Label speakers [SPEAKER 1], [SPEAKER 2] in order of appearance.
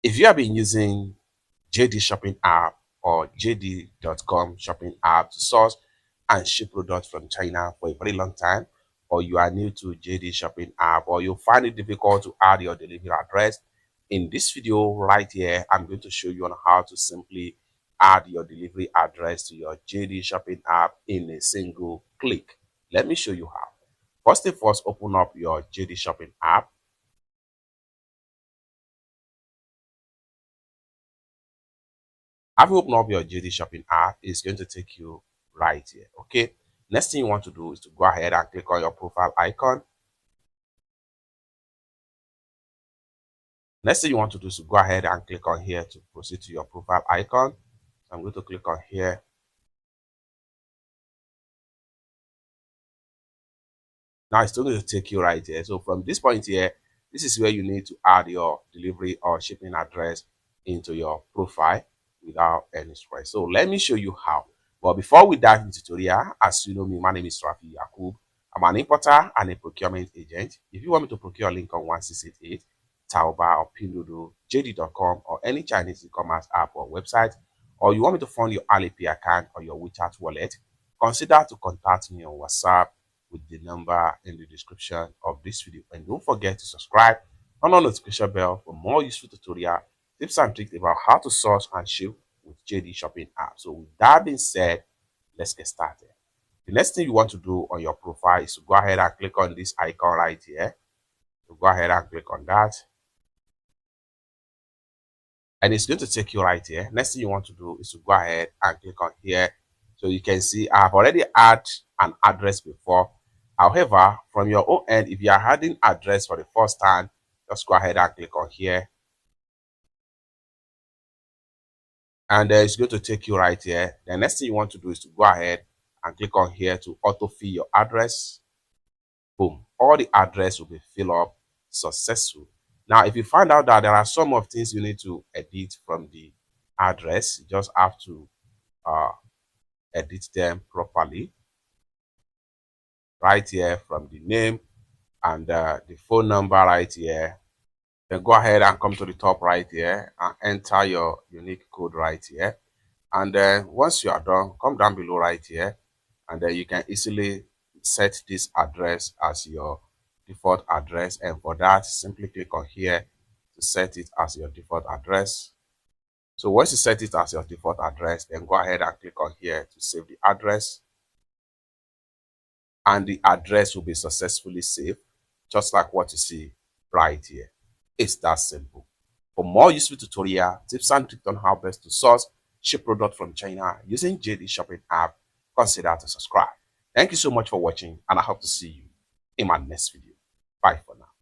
[SPEAKER 1] If you have been using JD Shopping app or JD.com shopping app to source and ship products from China for a very long time, or you are new to JD Shopping app, or you find it difficult to add your delivery address, in this video right here, I'm going to show you on how to simply add your delivery address to your JD Shopping app in a single click. Let me show you how. First thing first, open up your JD Shopping app. After you open up your JD Shopping app, it's going to take you right here. Okay. Next thing you want to do is to go ahead and click on your profile icon. Next thing you want to do is to go ahead and click on here to proceed to your profile icon. So I'm going to click on here. Now it's still going to take you right here. So from this point here, this is where you need to add your delivery or shipping address into your profile without any stress. So let me show you how. But before we dive into the tutorial, as you know me, my name is Rafi Yakub. I'm an importer and a procurement agent. If you want me to procure Lincoln 1688, Taoba or Pinduoduo, JD.com or any Chinese e-commerce app or website, or you want me to fund your Alipay account or your WeChat wallet, consider to contact me on WhatsApp with the number in the description of this video. And don't forget to subscribe, turn on the notification bell for more useful tutorial, tips and tricks about how to source and ship with JD Shopping app. So with that being said, let's get started. The next thing you want to do on your profile is to go ahead and click on this icon right here. So go ahead and click on that. And it's going to take you right here. Next thing you want to do is to go ahead and click on here. So you can see I've already added an address before. However, from your own end, if you are adding address for the first time, just go ahead and click on here. And it's going to take you right here. The next thing you want to do is to go ahead and click on here to autofill your address. Boom. All the address will be filled up successful. Now, if you find out that there are some of things you need to edit from the address, you just have to edit them properly right here from the name and the phone number right here. Then go ahead and come to the top right here and enter your unique code right here. And then once you are done, come down below right here, and then you can easily set this address as your default address. And for that, simply click on here to set it as your default address. So once you set it as your default address, then go ahead and click on here to save the address. And the address will be successfully saved, just like what you see right here. It's that simple. For more useful tutorial, tips and tricks on how best to source, ship product from China using JD Shopping app, consider to subscribe. Thank you so much for watching, and I hope to see you in my next video. Bye for now.